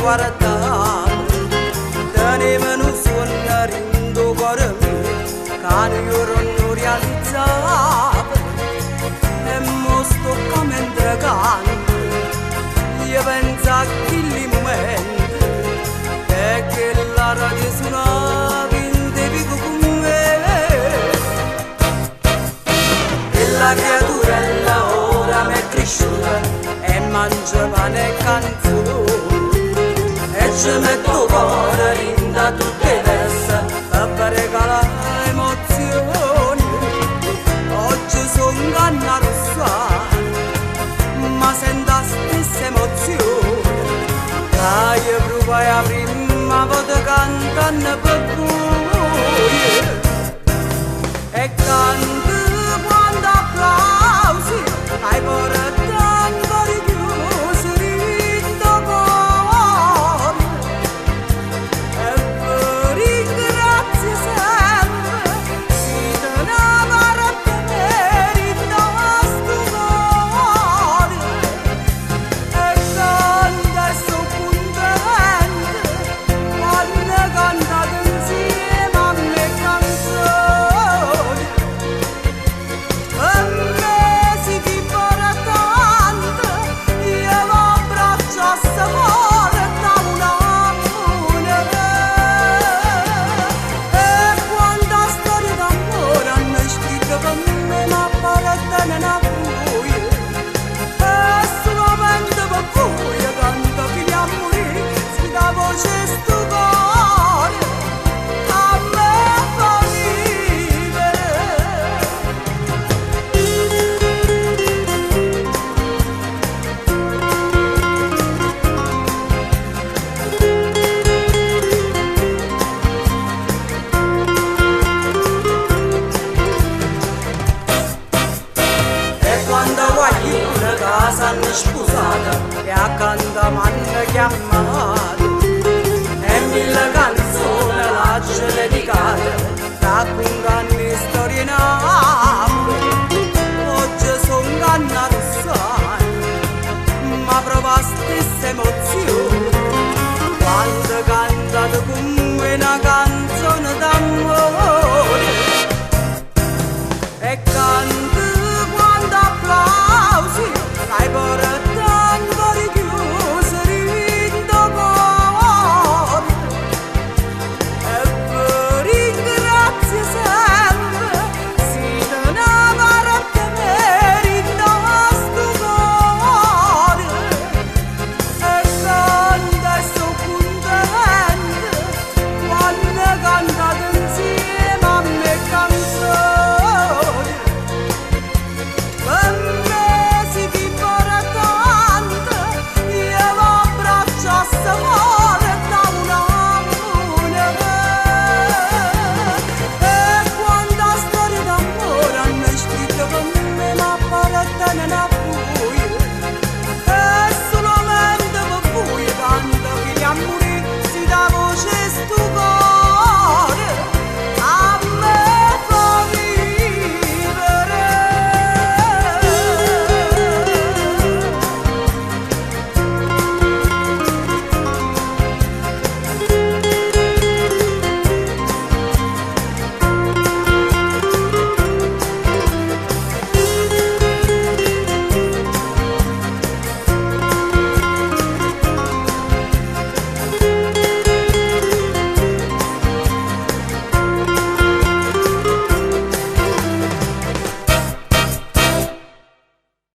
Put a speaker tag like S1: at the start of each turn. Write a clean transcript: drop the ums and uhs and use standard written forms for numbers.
S1: guardavo, tenevano suonare in tuo cuore mio, che io non realizzavo, e mo sto mentre canto, io penso a quei momenti, e che la radio suonava in te vivo con me, e la creaturella ora mi è cresciuta, e mangia pane e canzoni, e ci metto cuore in da tutte le teste per regalare emozioni. Oggi sono canna rossa, ma sento la stessa emozione, che io provai la prima volta cantando per voi, e canto quando applausi hai portato s'hanno sposata e accanto a m'hanno chiamato, e mille canzoni la ce dedicate, raccontano storie in amore. Oggi sono canna rossa, ma prova stessa emozione quando cantate con me una canzone d'amore, e canto quando applausi hai portato